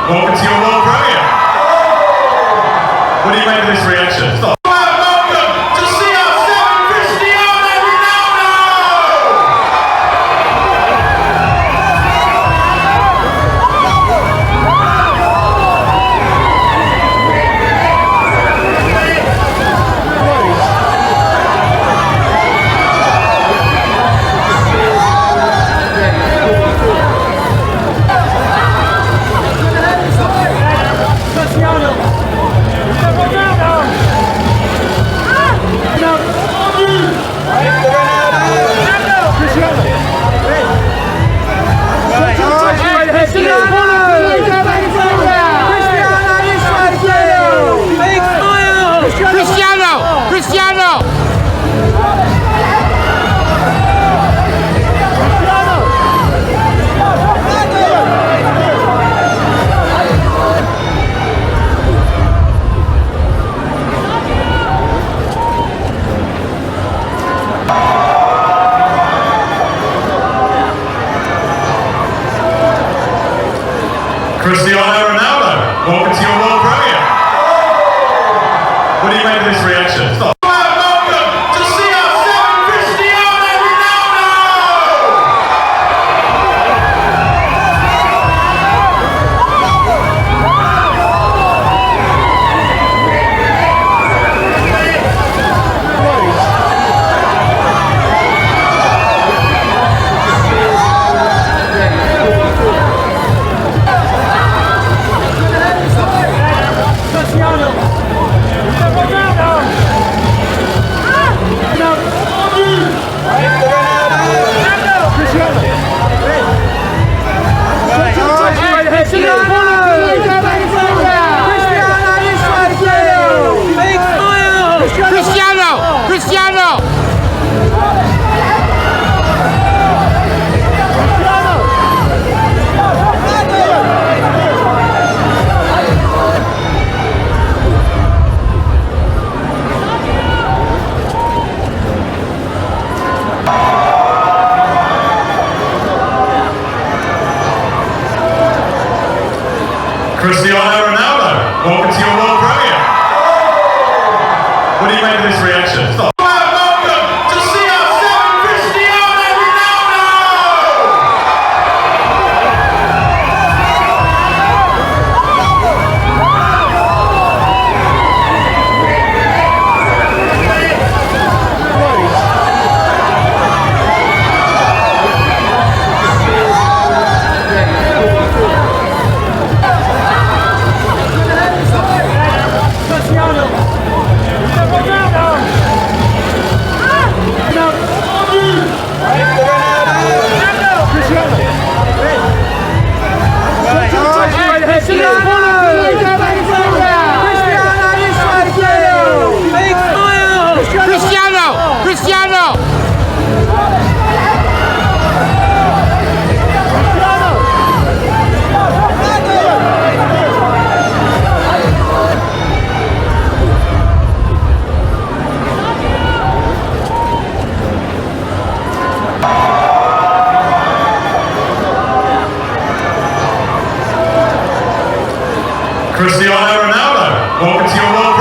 welcome to your world premiere. What do you make of this reaction? Stop. Welcome to CR7 Cristiano Ronaldo! Cristiano! Cristiano Ronaldo, welcome to your world premiere. What do you make of this reaction? Stop. Welcome to CR7 Cristiano Ronaldo! Cristiano! Cristiano Ronaldo, welcome to your world premiere. What do you make of this reaction? Stop. Welcome to CR7 Cristiano Ronaldo! Cristiano! Cristiano Ronaldo, welcome to your world